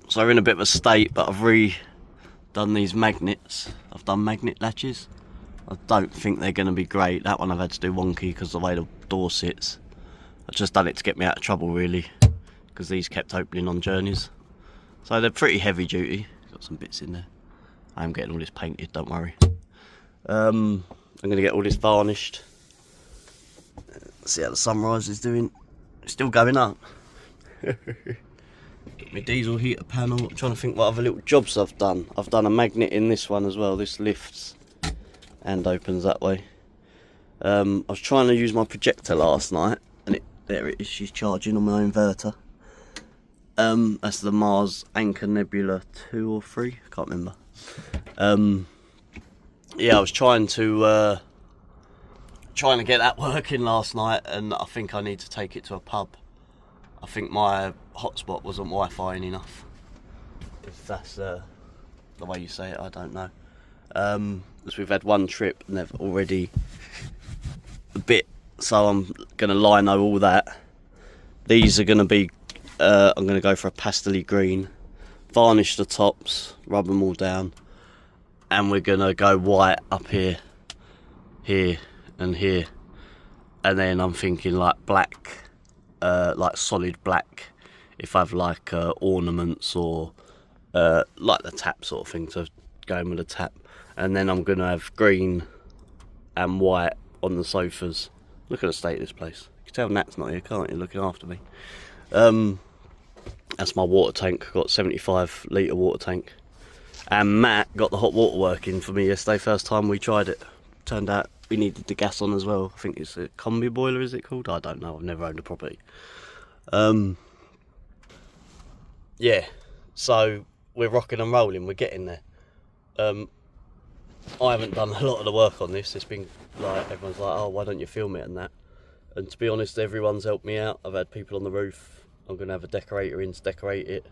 So we're in a bit of a state, but I've redone these magnets. I've done magnet latches. I don't think they're going to be great. That one I've had to do wonky because of the way the door sits. I've just done it to get me out of trouble really, because these kept opening on journeys. So they're pretty heavy duty. Got some bits in there. I am getting all this painted, don't worry. I'm going to get all this varnished. See how the sunrise is doing. It's still going up. Got my diesel heater panel. I'm trying to think what other little jobs I've done. I've done a magnet in this one as well. This lifts and opens that way. I was trying to use my projector last night, and there it is. She's charging on my inverter. That's the Mars Anchor Nebula 2 or 3. I can't remember. Yeah, I was trying to get that working last night, and I think I need to take it to a pub. I think my hotspot wasn't Wi-Fi enough. If that's the way you say it, I don't know. As we've had one trip and they've already a bit, so I'm going to lino all that. These are going to be, I'm going to go for a pastel-y green, varnish the tops, rub them all down, and we're going to go white up here, here and here, and then I'm thinking like black, like solid black, if I have like ornaments or like the tap sort of thing, to go in with the tap. And then I'm going to have green and white on the sofas. Look at the state of this place. You can tell Nat's not here, can't you, looking after me. That's my water tank. Got a 75 litre water tank. And Matt got the hot water working for me yesterday, first time we tried it. Turned out we needed the gas on as well. I think it's a combi boiler, is it called? I don't know, I've never owned a property. Yeah, so we're rocking and rolling, we're getting there. I haven't done a lot of the work on this. It's been like, everyone's like, oh, why don't you film it and that. And to be honest, everyone's helped me out. I've had people on the roof. I'm going to have a decorator in to decorate it.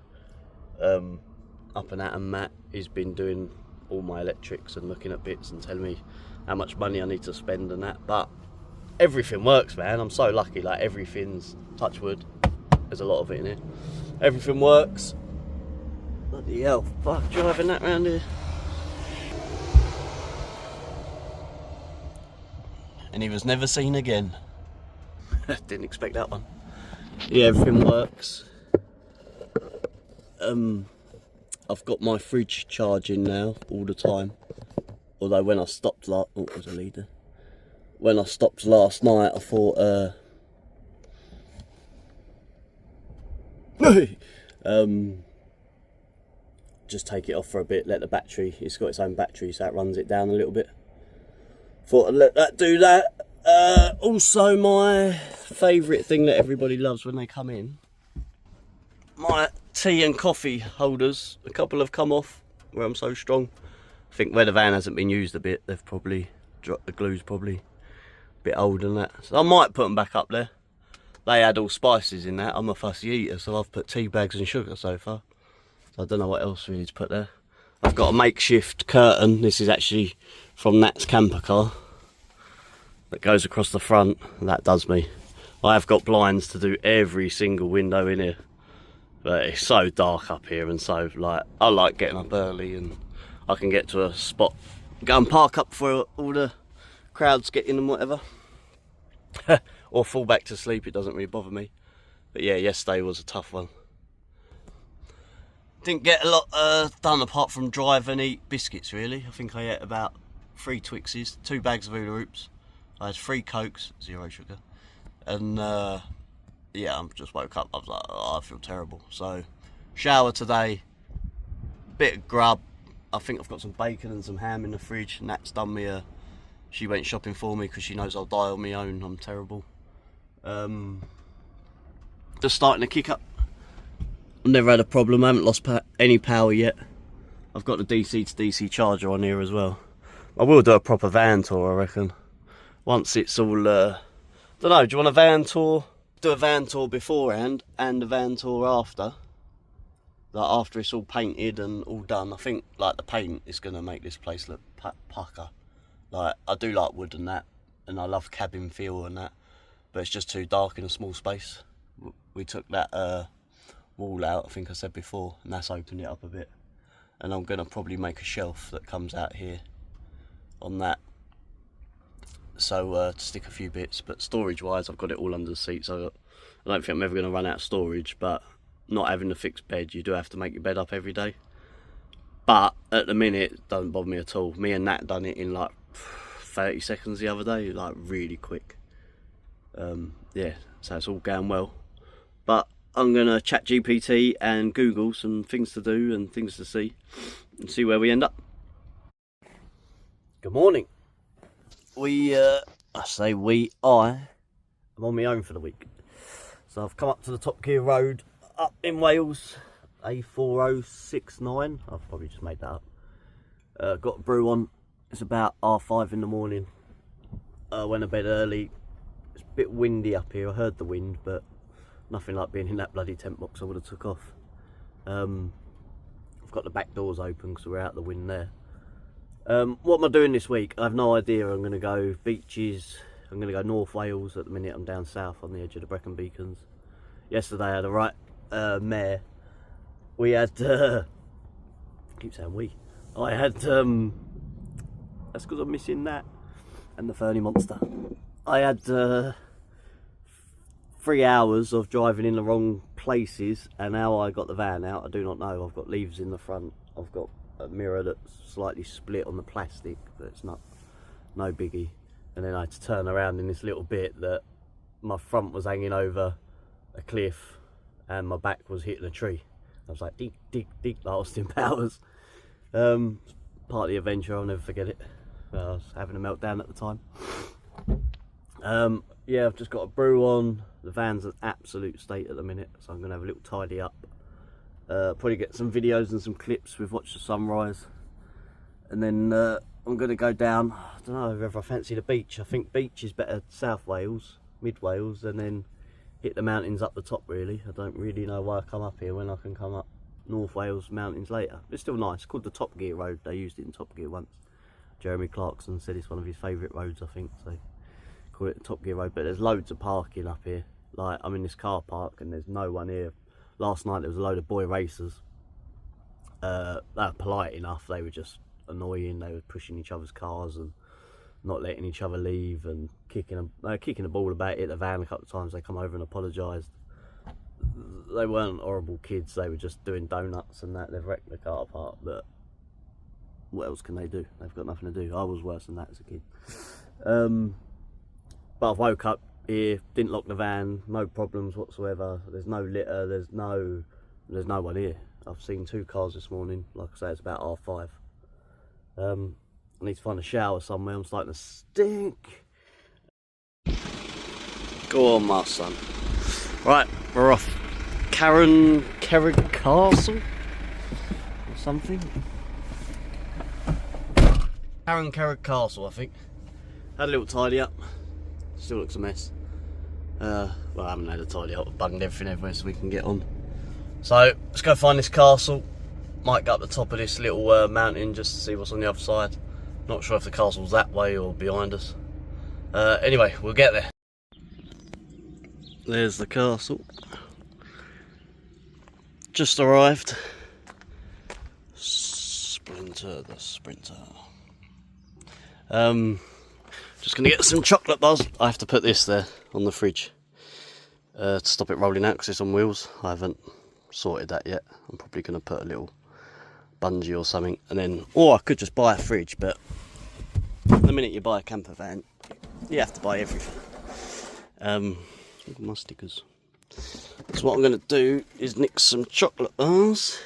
Up and at, and Matt, he's been doing all my electrics and looking at bits and telling me how much money I need to spend and that. But everything works, man. I'm so lucky. Like, everything's, touch wood, there's a lot of it in here. Everything works. Bloody hell, fuck, driving that round here. And he was never seen again. Didn't expect that one. Yeah, everything works. I've got my fridge charging now all the time. Although when I stopped last, oh, there's a leader. When I stopped last night, I thought, just take it off for a bit, let the battery, it's got its own battery, so that runs it down a little bit. Thought I'd let that do that. Also, my favourite thing that everybody loves when they come in, my tea and coffee holders. A couple have come off where I'm so strong. I think where the van hasn't been used a bit, they've probably dropped, the glue's probably a bit old and that. So I might put them back up there. They had all spices in that. I'm a fussy eater, so I've put tea bags and sugar so far. So I don't know what else we need to put there. I've got a makeshift curtain. This is actually from Nat's camper car that goes across the front. That does me. I have got blinds to do every single window in here, but it's so dark up here, and so like I like getting up early and I can get to a spot, go and park up for all the crowds get in and whatever, or fall back to sleep. It doesn't really bother me. But yeah, yesterday was a tough one. Didn't get a lot done apart from drive and eat biscuits really. I think I ate about 3 Twixes, 2 bags of Hula Hoops. I had 3 Cokes, 0 sugar. And yeah, I just woke up, I was like, oh, I feel terrible. So, shower today, bit of grub. I think I've got some bacon and some ham in the fridge. Nat's done me she went shopping for me because she knows I'll die on my own. I'm terrible. Just starting to kick up. I've never had a problem, I haven't lost any power yet. I've got the DC to DC charger on here as well. I will do a proper van tour, I reckon. Once it's all, don't know, do you want a van tour? Do a van tour beforehand and a van tour after. Like after it's all painted and all done. I think like the paint is going to make this place look pucker. Like, I do like wood and that, and I love cabin feel and that, but it's just too dark in a small space. We took that wall out, I think I said before, and that's opened it up a bit. And I'm going to probably make a shelf that comes out here on that, so to stick a few bits. But storage wise, I've got it all under the seat, so I don't think I'm ever going to run out of storage. But not having a fixed bed, you do have to make your bed up every day. But at the minute, it doesn't bother me at all. Me and Nat done it in like 30 seconds the other day, like really quick. Yeah, so it's all going well. But I'm going to chat GPT and Google some things to do and things to see, and see where we end up. Good morning. I am on my own for the week. So I've come up to the Top Gear Road up in Wales, A4069. I've probably just made that up. Got a brew on. It's about 5:30 in the morning. Went to bed early. It's a bit windy up here. I heard the wind, but nothing like being in that bloody tent box. I would have took off. I've got the back doors open because we're out the wind there. What am I doing this week? I have no idea. I'm going to go beaches. I'm going to go North Wales. At the minute I'm down south on the edge of the Brecon Beacons. Yesterday I had a right mare. We had I keep saying we. I had that's because I'm missing that and the Fernie Monster. I had 3 hours of driving in the wrong places, and how I got the van out I do not know. I've got leaves in the front. I've got a mirror that's slightly split on the plastic, but it's no biggie. And then I had to turn around in this little bit that my front was hanging over a cliff and my back was hitting a tree. I was like, dig, dig, dig, like Austin Powers. Part of the adventure, I'll never forget it. I was having a meltdown at the time. Yeah, I've just got a brew on. The van's an absolute state at the minute, so I'm going to have a little tidy up. Probably get some videos and some clips. We've watched the sunrise. And then I'm going to go down. I don't know whether I fancy the beach. I think beach is better South Wales, Mid Wales, and then hit the mountains up the top really. I don't really know why I come up here when I can come up North Wales mountains later. It's still nice. It's called the Top Gear Road. They used it in Top Gear once. Jeremy Clarkson said it's one of his favourite roads, I think, so call it the Top Gear Road. But there's loads of parking up here. Like, I'm in this car park and there's no one here. Last night there was a load of boy racers. They were polite enough. They were just annoying. They were pushing each other's cars and not letting each other leave and kicking the ball about. Hit the van a couple of times. They come over and apologised. They weren't horrible kids. They were just doing donuts and that. They've wrecked the car park, but what else can they do? They've got nothing to do. I was worse than that as a kid. But I've woke up here, didn't lock the van, no problems whatsoever. There's no litter, there's no one here. I've seen 2 cars this morning. Like I say, it's about 5:30. I need to find a shower somewhere. I'm starting to stink. Go on, my son. Right, we're off. Carreg Castle or something. Carreg Castle, I think. Had a little tidy up. Still looks a mess. Well, I haven't had a tidy up. I've bunged everything everywhere so we can get on. So let's go find this castle. Might go up the top of this little mountain just to see what's on the other side. Not sure if the castle's that way or behind us. Anyway, we'll get there. There's the castle. Just arrived. Sprinter, the sprinter. Just gonna get some chocolate bars. I have to put this there on the fridge to stop it rolling out because it's on wheels. I haven't sorted that yet. I'm probably gonna put a little bungee or something, and then, or I could just buy a fridge. But the minute you buy a camper van, you have to buy everything. Look at my stickers. So what I'm gonna do is nick some chocolate bars.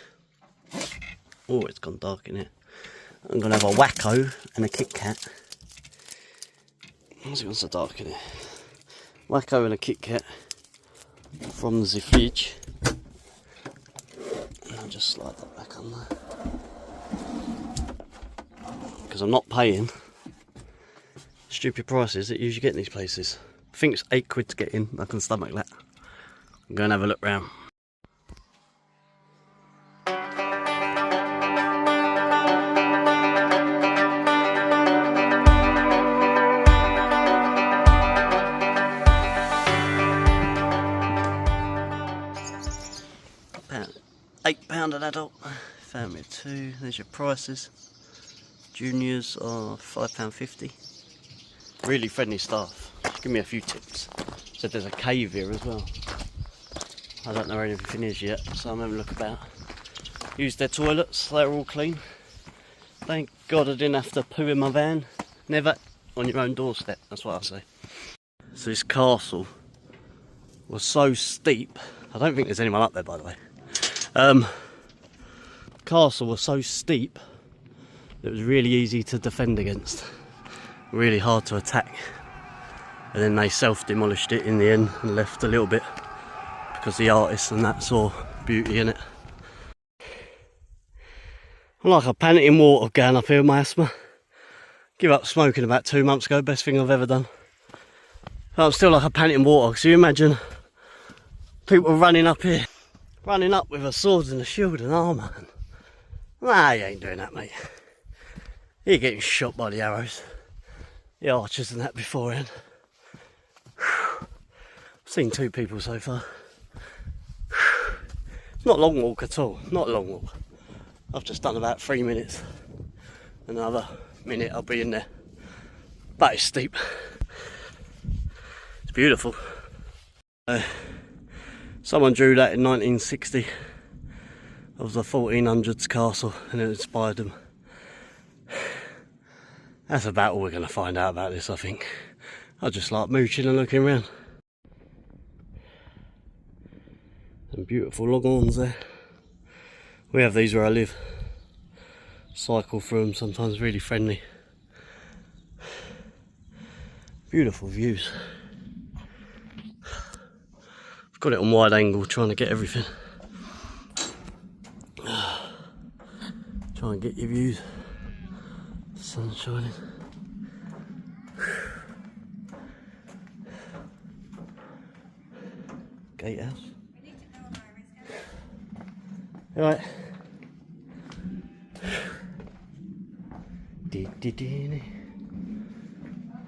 Oh, it's gone dark in here. I'm gonna have a Wacko and a Kit Kat. Why's it gone so dark in here? Wacko and a Kit Kat from the fridge. And I'll just slide that back on there. Because I'm not paying stupid prices that you usually get in these places. I think it's £8 to get in. I can stomach that. I'm going to have a look round. standard adult, family of 2, there's your prices. Juniors are £5.50. Really friendly staff. Give me a few tips. Said there's a cave here as well. I don't know where anything is yet, so I'm having a look about. Use their toilets, they're all clean. Thank God I didn't have to poo in my van. Never on your own doorstep, that's what I say. So this castle was so steep. I don't think there's anyone up there, by the way. Castle was so steep that it was really easy to defend against. Really hard to attack. And then they self-demolished it in the end and left a little bit because the artists and that saw beauty in it. I'm like a panic in water going up here with my asthma. Give up smoking about 2 months ago, best thing I've ever done. But I'm still like a panic in water, because you imagine people running up here, running up with a sword and a shield and armour. Nah, you ain't doing that, mate. You're getting shot by the arrows. The archers and that beforehand. I've seen 2 people so far. It's not a long walk at all, not a long walk. I've just done about 3 minutes. Another minute I'll be in there. But it's steep. It's beautiful. Someone drew that in 1960 of the 1400s castle and it inspired them. That's about all we're going to find out about this, I think. I just like mooching and looking around. Some beautiful longhorns there. We have these where I live. Cycle through them, sometimes really friendly. Beautiful views. I've got it on wide angle trying to get everything. Try and get your views. Sun shining. Gatehouse. Alright.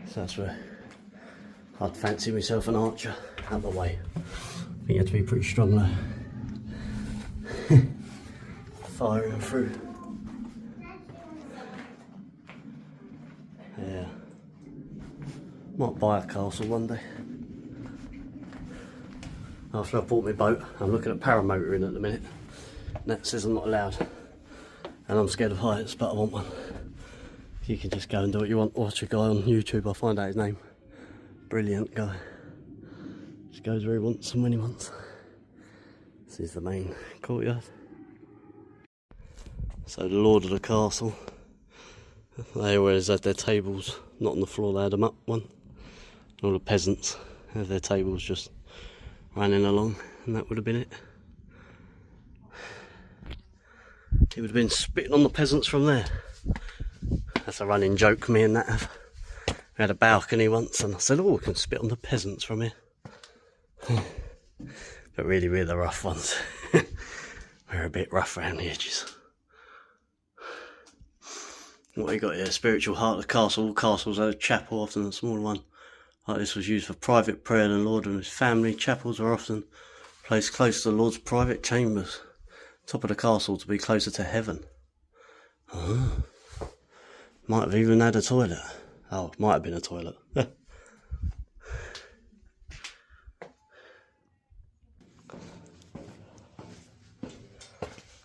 So that's where I'd fancy myself an archer out the way. I think you have to be pretty strong though. Firing through. Yeah. Might buy a castle one day. After I bought my boat, I'm looking at paramotoring at the minute. That says I'm not allowed. And I'm scared of heights, but I want one. You can just go and do what you want. Watch a guy on YouTube, I'll find out his name. Brilliant guy. Just goes where he wants and when he wants. This is the main courtyard. So the lord of the castle, they always had their tables, not on the floor, they had them up one. All the peasants had their tables just running along, and that would have been it. He would have been spitting on the peasants from there. That's a running joke me and that have. We had a balcony once and I said, oh, we can spit on the peasants from here. But really we're the rough ones. We're a bit rough around the edges. What we got here, spiritual heart of the castle. All castles had a chapel, often a smaller one. Like this was used for private prayer and the Lord and his family. Chapels were often placed close to the Lord's private chambers. Top of the castle to be closer to heaven. Oh. Might have even had a toilet. Oh, might have been a toilet. I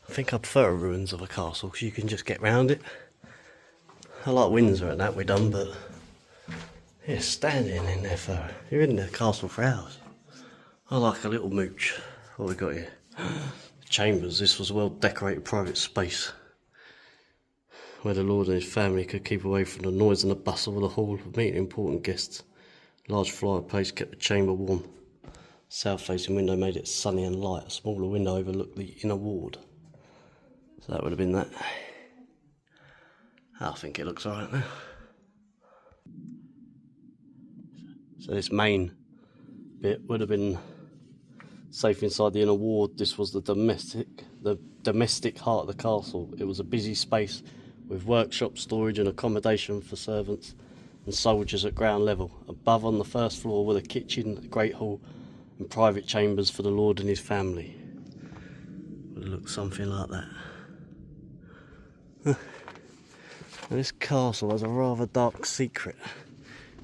think I prefer ruins of a castle because you can just get round it. I like Windsor and that we done, but yeah, standing in there for, you're in the castle for hours. I like a little mooch. What we got here? Chambers. This was a well decorated private space where the Lord and his family could keep away from the noise and the bustle of the hall of meeting important guests. A large fireplace kept the chamber warm. South facing window made it sunny and light. A smaller window overlooked the inner ward. So that would have been that. I think it looks alright now. So this main bit would have been safe inside the inner ward. This was the domestic heart of the castle. It was a busy space with workshop, storage and accommodation for servants and soldiers at ground level. Above on the first floor were the kitchen, the great hall and private chambers for the lord and his family. With would look something like that. This castle has a rather dark secret.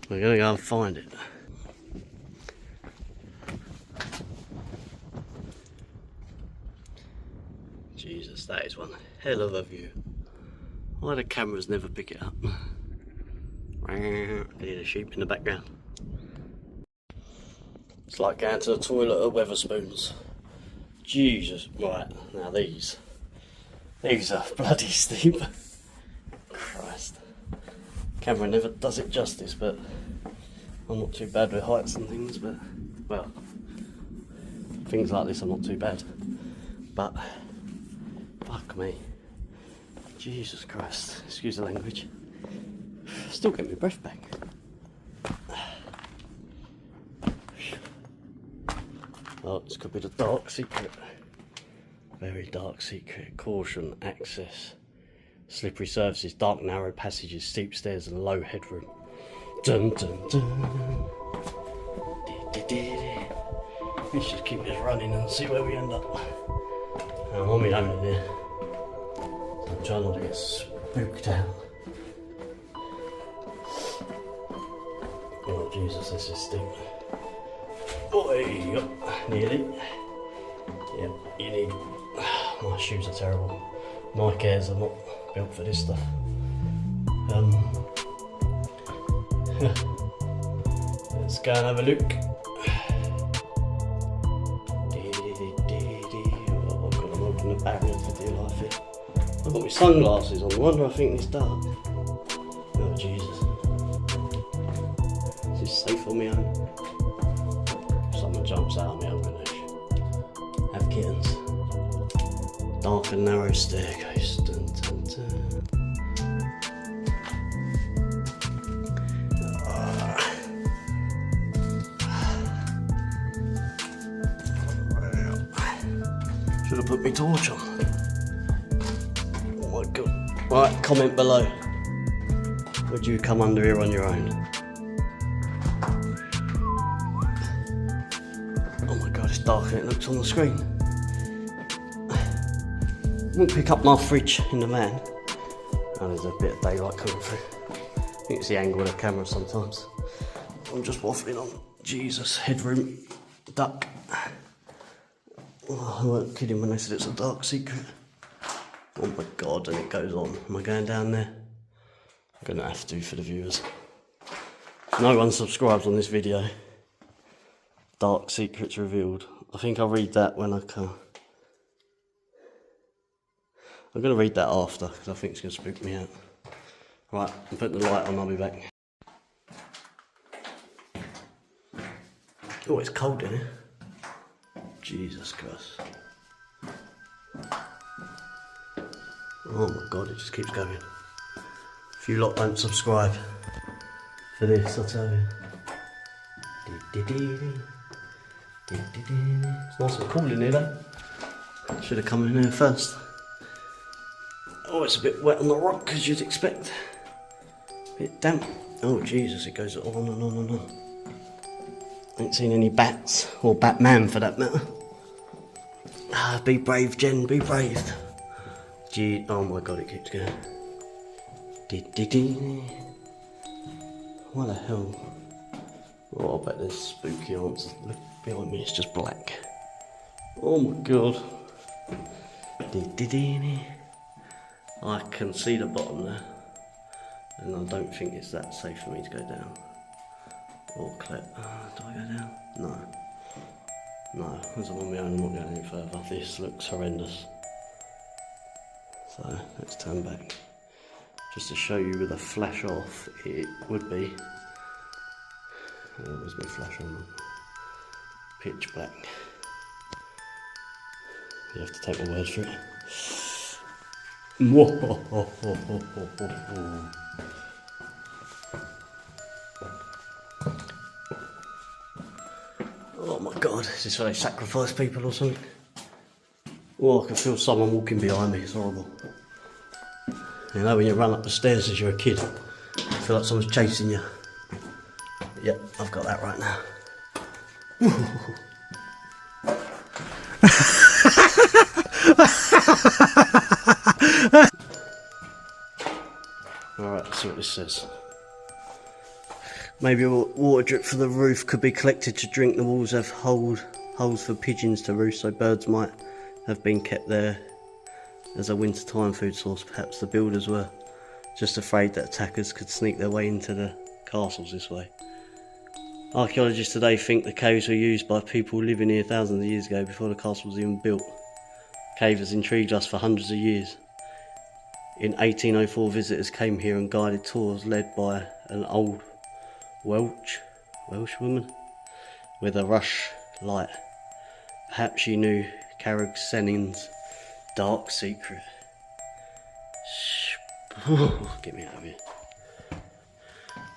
We're going to go and find it. Jesus, that is one hell of a view. Why do cameras never pick it up? I hear the sheep in the background. It's like going to the toilet at Wetherspoons. Jesus, right, now these are bloody steep. Christ. Camera never does it justice, but I'm not too bad with heights and things, but, well, things like this I'm not too bad. But, fuck me. Jesus Christ, excuse the language. Still get my breath back. Oh, this could be the dark secret. Very dark secret. Caution, access. Slippery surfaces, dark narrow passages, steep stairs and low headroom. Dun dun dun. Let's just keep this running and see where we end up. I'm on my own in here. I'm trying not to get spooked out. Oh Jesus, this is steep. Boy, nearly. Yep, you need. My shoes are terrible. Nike Airs are not built for this stuff. Let's go and have a look. Oh God, I'm opening the barrier for dear life here. I've got my sunglasses on. I wonder I think it's dark. Oh Jesus. Is this safe on my own? If someone jumps out on me, I'm going to have kittens. Dark and narrow staircase. Dun, dun, dun. Should have put my torch on. Oh my God. Right, comment below. Would you come under here on your own? Oh my God, it's darker than it looks on the screen. Won't pick up my fridge in the van. Oh, there's a bit of daylight coming through. I think it's the angle of the camera sometimes. I'm just waffling on. Jesus, headroom, duck. Oh, I weren't kidding when I said it's a dark secret. Oh my God, and it goes on. Am I going down there? I'm going to have to for the viewers. No one subscribes on this video. Dark secrets revealed. I think I'll read that when I come. I'm going to read that after, because I think it's going to spook me out. Right, I'm putting the light on, I'll be back. Oh, it's cold in here. Jesus Christ. Oh my God, it just keeps going. If you lot don't subscribe for this, I'll tell you. It's nice and cool in here though. Should have come in here first. Oh, it's a bit wet on the rock, as you'd expect. A bit damp. Oh, Jesus, it goes on and on and on. Ain't seen any bats, or Batman for that matter. Ah, be brave, Jen, be brave. Gee, oh my God, it keeps going. What the hell? Oh, I bet there's spooky answers. Look behind me, it's just black. Oh my God. I can see the bottom there, and I don't think it's that safe for me to go down. Or do I go down? No. No, as I'm on my own, I'm not going any further. This looks horrendous. So, let's turn back. Just to show you with a flash off, it would be... where's my flash on? Pitch black. You have to take my word for it. Oh my God, is this where they sacrifice people or something? Oh, I can feel someone walking behind me, it's horrible. You know when you run up the stairs as you're a kid, you feel like someone's chasing you. Yep, I've got that right now. Alright, let's see what this says. Maybe water drip for the roof could be collected to drink. The walls have holes for pigeons to roost, so birds might have been kept there as a wintertime food source. Perhaps the builders were just afraid that attackers could sneak their way into the castles this way. Archaeologists today think the caves were used by people living here thousands of years ago, before the castle was even built. The cave has intrigued us for hundreds of years. In 1804, visitors came here on guided tours led by an old Welsh woman with a rush light. Perhaps she knew Carreg Cennen's dark secret. Get me out of here.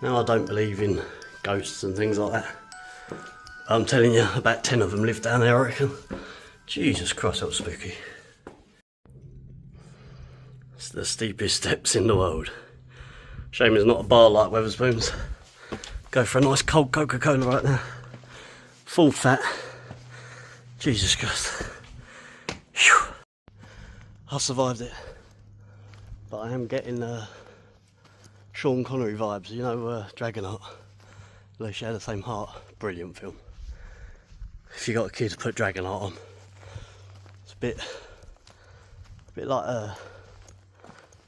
Now, I don't believe in ghosts and things like that. I'm telling you, about 10 of them live down there, I reckon. Jesus Christ, that was spooky. It's the steepest steps in the world. Shame it's not a bar like Wetherspoons. Go for a nice cold Coca-Cola right now. Full fat. Jesus Christ. Whew. I survived it. But I am getting Sean Connery vibes, you know, Dragonheart. They share the same heart. Brilliant film. If you got a kid, put Dragonheart on. It's a bit like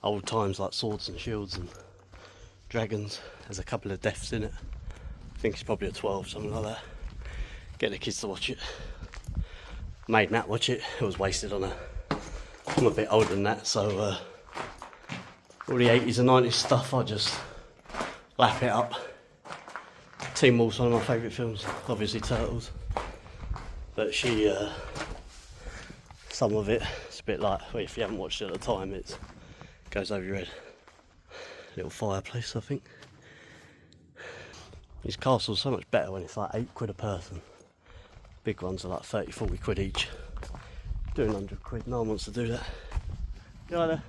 old times, like swords and shields and dragons. There's a couple of deaths in it. I think it's probably a 12, something like that. Get the kids to watch it. Made Nat watch it. It was wasted on her. I'm a bit older than that, so all the 80s and 90s stuff, I just lap it up. Teen Wolf's one of my favourite films, obviously Turtles. But she, some of it, it's a bit like, well, if you haven't watched it at the time, it goes over your head. Little fireplace, I think. These castles are so much better when it's like £8 a person. Big ones are like 30, 40 quid each. Doing 100 quid, no one wants to do that. Go on there.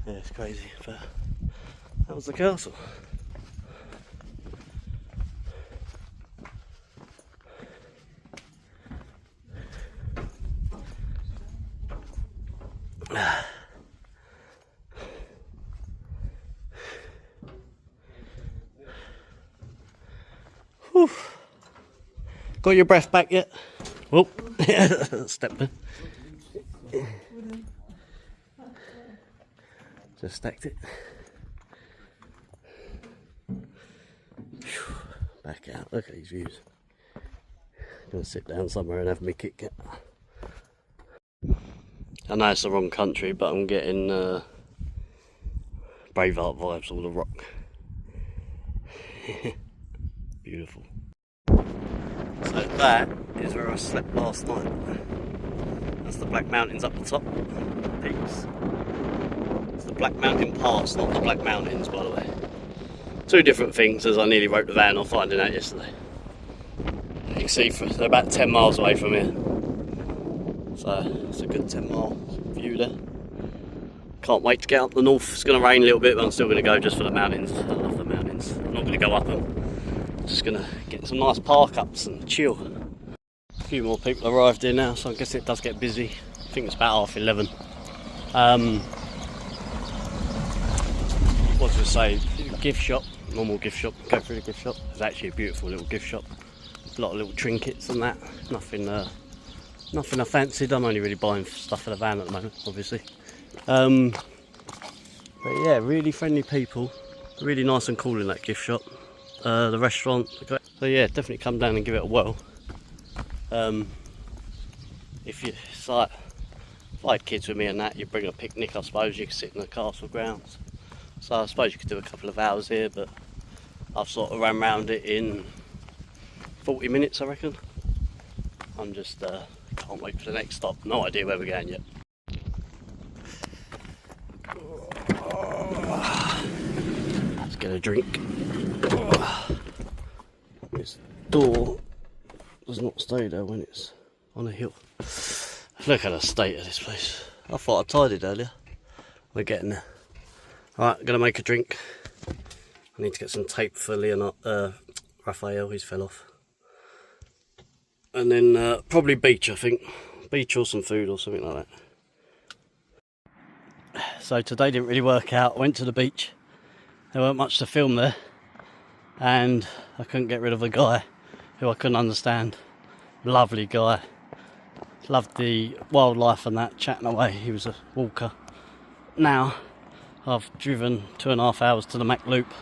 Yeah, it's crazy, but that was the castle. Whew. Got your breath back yet? Oh, step in. Just stacked it. Back out. Look at these views. Gonna sit down somewhere and have me Kit Kat. I know it's the wrong country, but I'm getting Braveheart vibes, all the rock. Beautiful. So that is where I slept last night. That's the Black Mountains up the top. Peaks. It's the Black Mountain Pass, not the Black Mountains, by the way. Two different things, as I nearly wrote the van off finding out yesterday. You can see they're about 10 miles away from here. So it's a good 10-mile view there. Can't wait to get up the north. It's going to rain a little bit, but I'm still going to go just for the mountains. I love the mountains. I'm not going to go up them. Just going to get some nice park ups and chill. A few more people arrived here now, so I guess it does get busy. I think it's about 11:30. What to say? Gift shop, normal gift shop. Go through the gift shop. It's actually a beautiful little gift shop. A lot of little trinkets and that. Nothing I fancied. I'm only really buying stuff for the van at the moment, obviously. But yeah, really friendly people. Really nice and cool in that gift shop. The restaurant. So yeah, definitely come down and give it a whirl. If I had kids with me and that, you bring a picnic, I suppose. You could sit in the castle grounds. So I suppose you could do a couple of hours here, but I've sort of ran around it in 40 minutes, I reckon. I'm just can't wait for the next stop. No idea where we're going yet. Let's get a drink. This door does not stay there when it's on a hill. Look at the state of this place. I thought I tidied earlier. We're getting there. Alright, I'm gonna make a drink. I need to get some tape for Raphael, he's fell off. and then probably beach, I think. Beach or some food or something like that. So today didn't really work out. I went to the beach. There weren't much to film there, and I couldn't get rid of a guy who I couldn't understand. Lovely guy. Loved the wildlife and that, chatting away. He was a walker. Now I've driven 2.5 hours to the Mac Loop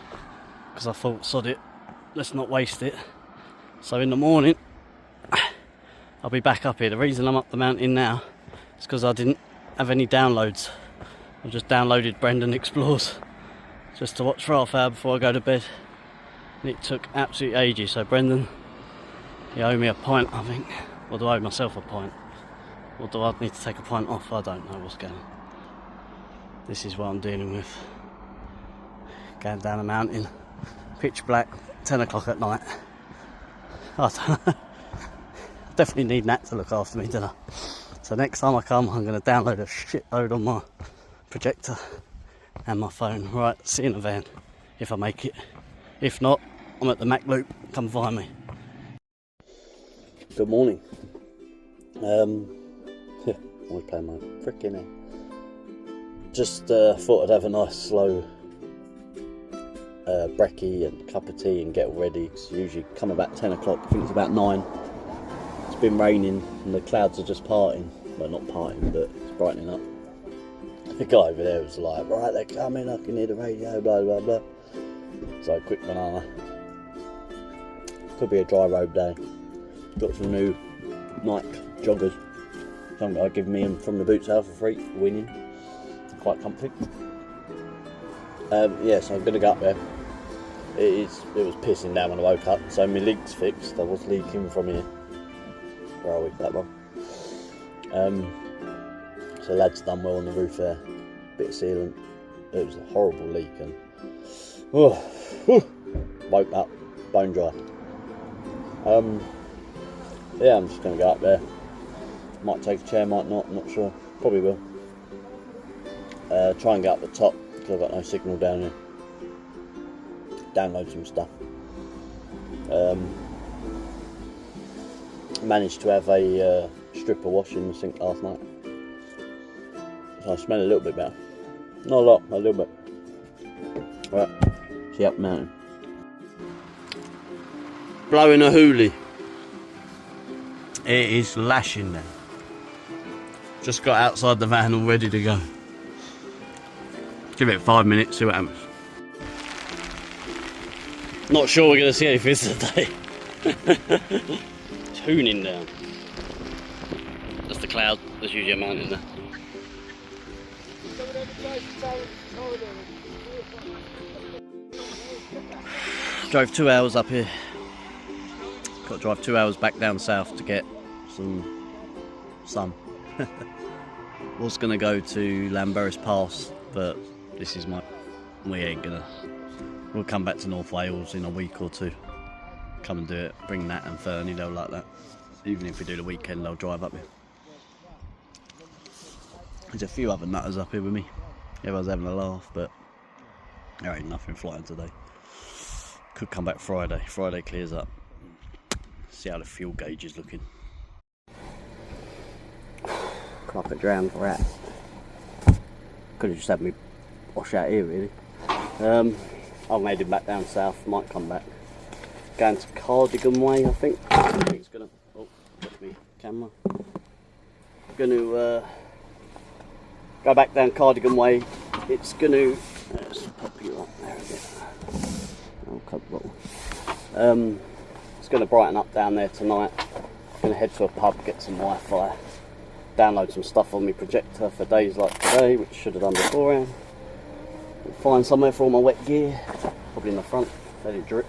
because I thought, sod it, let's not waste it. So in the morning I'll be back up here. The reason I'm up the mountain now is because I didn't have any downloads. I just downloaded Brendan Explores just to watch for half an hour before I go to bed, and it took absolutely ages. So Brendan, you owe me a pint, I think. Or do I owe myself a pint? Or do I need to take a pint off? I don't know what's going on. This is what I'm dealing with. Going down a mountain, pitch black, 10 o'clock at night. I don't know. I definitely need Nat to look after me, don't I? So next time I come, I'm going to download a shitload on my projector and my phone. Right, see you in the van if I make it. If not, I'm at the Mac Loop. Come find me. Good morning. Always playing my frickin' hair. Just thought I'd have a nice slow brekkie and cup of tea and get all ready. Cause usually come about 10 o'clock. I think it's about 9. It's been raining and the clouds are just parting. Well, not parting, but it's brightening up. The guy over there was like, right, they're coming, I can hear the radio, blah blah blah. So quick banana. Could be a dry road day. Got some new Nike joggers. Some guy giving me them from the boot sale for free, winning. Quite comfy. Yeah, so I'm gonna go up there. It was pissing down when I woke up, so my leak's fixed. I was leaking from here. Where are we? That one. So lad's done well on the roof there. Bit of sealant. It was a horrible leak and woke up, bone dry. Yeah, I'm just gonna go up there. Might take a chair, might not, I'm not sure. Probably will. Try and get up the top because I've got no signal down here. Download some stuff. Managed to have a stripper wash in the sink last night, so I smell a little bit better. Not a lot, a little bit. Right, see up the mountain. Blowing a hoolie. It is lashing now. Just got outside the van all ready to go. Give it 5 minutes, see what happens. Not sure we're going to see any fish today. It's hooning down. That's the cloud, there's usually a mountain there. Drove 2 hours up here. Got to drive 2 hours back down south to get some sun. Was going to go to Llanberis Pass, but this is we ain't gonna. We'll come back to North Wales in a week or two. Come and do it. Bring Nat and Fernie, they'll like that. Even if we do the weekend, they'll drive up here. There's a few other nutters up here with me. Everyone's having a laugh, but there ain't nothing flying today. Could come back Friday. Friday clears up. See how the fuel gauge is looking. Like a drowned rat. Could have just had me wash out here really. I'm heading back down south, might come back. Going to Cardigan Way, I think. It's gonna, oh, got me camera. Gonna go back down Cardigan Way. It's gonna, let's pop you up there a bit. Oh, cup bottle. It's gonna brighten up down there tonight. Gonna head to a pub, get some Wi-Fi. Download some stuff on my projector for days like today, which should have done beforehand. Find somewhere for all my wet gear, probably in the front, let it drip.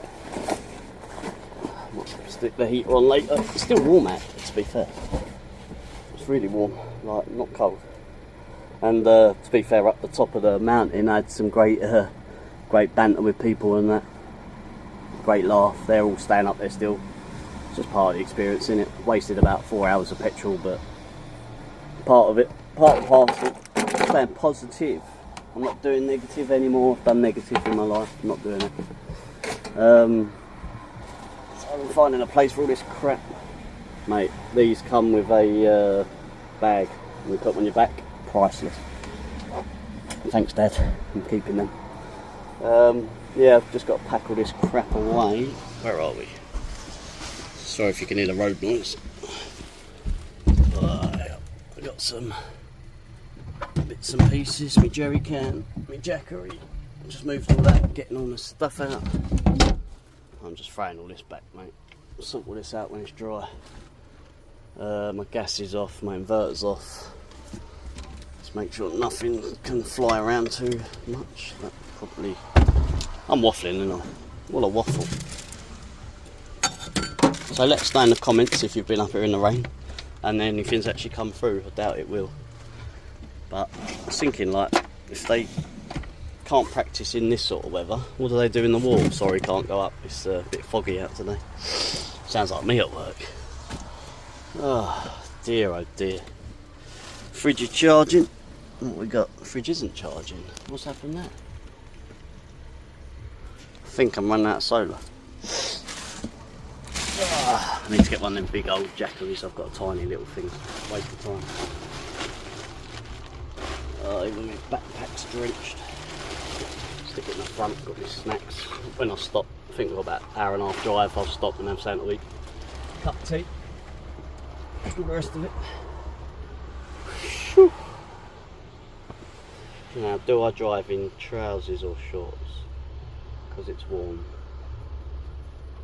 Might stick the heater on later. It's still warm out, to be fair. It's really warm, like not cold. And to be fair, up the top of the mountain I had some great banter with people and that. Great laugh, they're all staying up there still. It's just part of the experience, innit? Wasted about 4 hours of petrol, but part of it, part and parcel. Staying positive. I'm not doing negative anymore. I've done negative in my life. I'm not doing it. So I'm finding a place for all this crap. Mate, these come with a bag and you put them on your back. Priceless. Thanks, Dad. I'm keeping them. Yeah, I've just got to pack all this crap away. Where are we? Sorry if you can hear the road noise. I got some bits and pieces, my jerry can, my jackery. Just moved all that, getting all the stuff out. I'm just throwing all this back, mate. I'll sort all this out when it's dry. My gas is off, my inverter's off. Just make sure nothing can fly around too much. That probably... I'm waffling, and what a waffle. So let us know in the comments if you've been up here in the rain and then anything's actually come through. I doubt it will. But I was thinking, like, if they can't practice in this sort of weather, what do they do in the wall? Sorry, can't go up. It's a bit foggy out today. Sounds like me at work. Oh dear. Fridge is charging. What we got? The fridge isn't charging. What's happened there? I think I'm running out of solar. I need to get one of them big old jackeries. I've got a tiny little thing. Waste of time. Even my backpack's drenched. Stick it in the front, got my snacks. When I stop, I think we've got about an hour and a half drive, I'll stop and have something to eat. Cup of tea. All the rest of it. Whew. Now, do I drive in trousers or shorts? Because it's warm.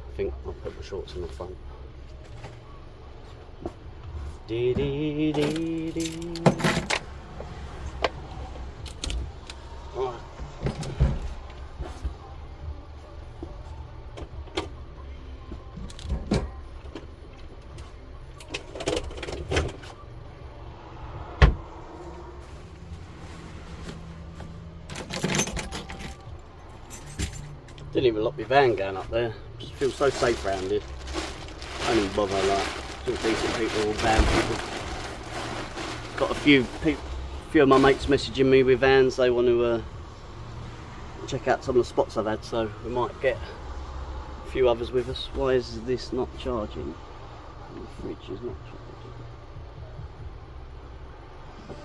I think I'll put the shorts in the front. Dee dee dee dee. Right. Didn't even lock my van going up there. Just feel so safe around here. I don't even bother, like, it's all decent people, all van people. Got a few of my mates messaging me with vans. They want to check out some of the spots I've had, so we might get a few others with us. Why is this not charging? The fridge is not charging.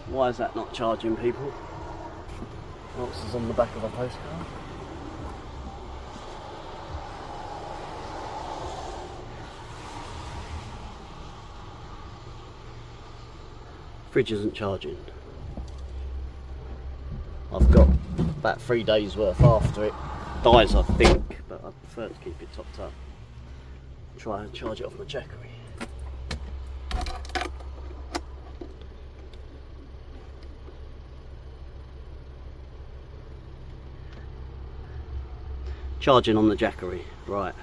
Why is that not charging, people? What else is on the back of a postcard? Fridge isn't charging. I've got about 3 days worth after it dies, I think, but I prefer to keep it topped up. Try and charge it off my jackery. Charging on the jackery, right.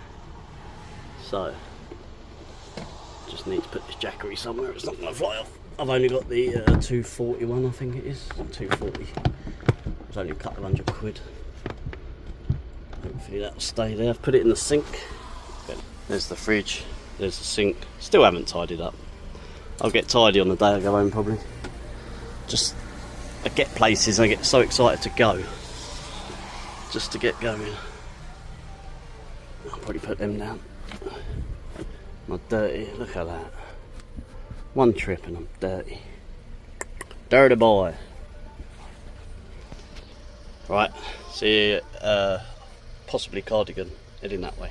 So, just need to put this jackery somewhere, it's not going to fly off. I've only got the 241, I think it is. 240. It's only a couple of £100. Hopefully that'll stay there. I've put it in the sink. There's the fridge. There's the sink. Still haven't tidied up. I'll get tidy on the day I go home probably. Just, I get places, I get so excited to go. Just to get going. I'll probably put them down. My dirty, look at that. One trip and I'm dirty. Dirty boy. Right, see possibly Cardigan, heading that way.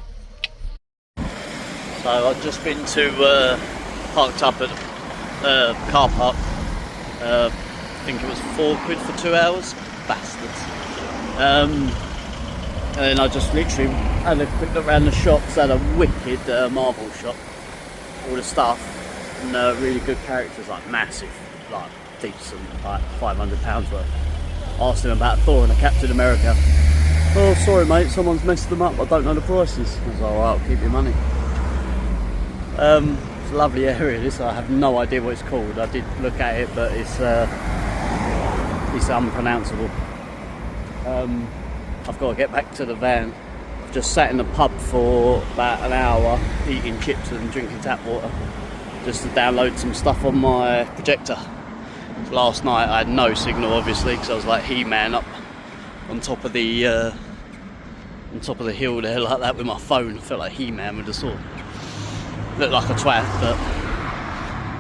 So I've just been to parked up at car park. I think it was £4 for 2 hours. Bastards. And then I just literally had a quick look around the shops. Had a wicked marble shop. All the stuff. And really good characters, like massive, like decent, like £500 worth. Asked him about Thor and a Captain America. Oh, sorry mate, someone's messed them up, I don't know the prices. I was like, alright, I'll keep your money. It's a lovely area this, I have no idea what it's called. I did look at it, but it's unpronounceable. I've got to get back to the van. I've just sat in the pub for about an hour, eating chips and drinking tap water, just to download some stuff on my projector. Last night I had no signal, obviously, because I was like He-Man up on top of the hill there like that with my phone. I felt like He-Man with the sword. Looked like a twat, but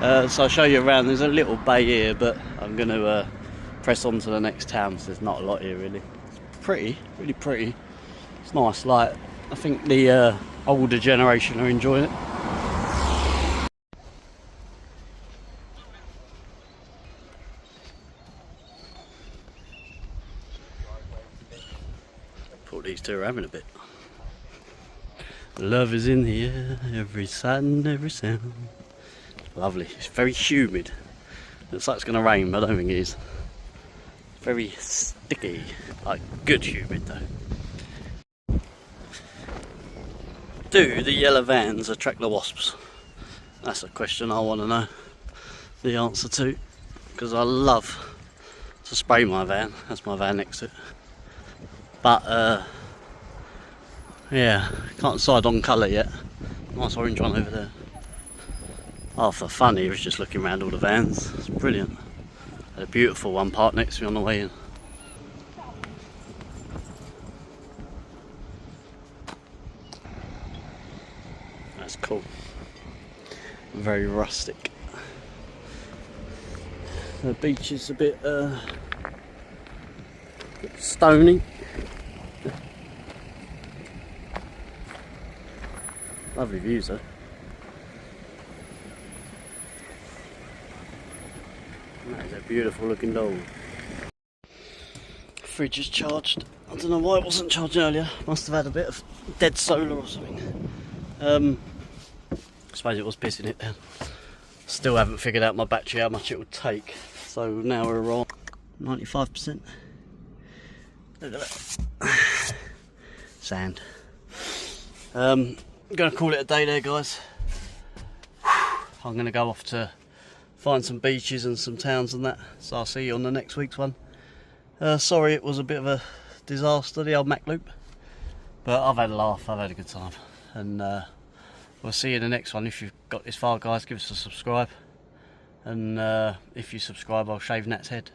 So I'll show you around. There's a little bay here, but I'm going to press on to the next town, because there's not a lot here really. It's pretty, really pretty. It's nice. Like, I think the older generation are enjoying it. Thought these two are having a bit. Love is in the air, every sight and every sound. It's lovely. It's very humid. Looks like it's going to rain, but I don't think it is. It's very sticky, like good humid though. Do the yellow vans attract the wasps? That's a question I want to know the answer to, because I love to spray my van. That's my van next to it. But yeah, can't decide on colour yet. Nice orange one over there. Oh, for fun, he was just looking around all the vans. It's brilliant. Had a beautiful one parked next to me on the way in. That's cool. Very rustic. The beach is a bit stony. Lovely views though. That is a beautiful looking dog. Fridge is charged. I don't know why it wasn't charged earlier. Must have had a bit of dead solar or something. I suppose it was pissing it down. Still haven't figured out my battery, how much it would take. So now we're on 95%. Look at that. Sand. I'm going to call it a day there, guys. I'm going to go off to find some beaches and some towns and that. So I'll see you on the next week's one. Sorry it was a bit of a disaster, the old Mac loop. But I've had a laugh, I've had a good time. And we'll see you in the next one. If you've got this far, guys, give us a subscribe. And if you subscribe, I'll shave Nat's head.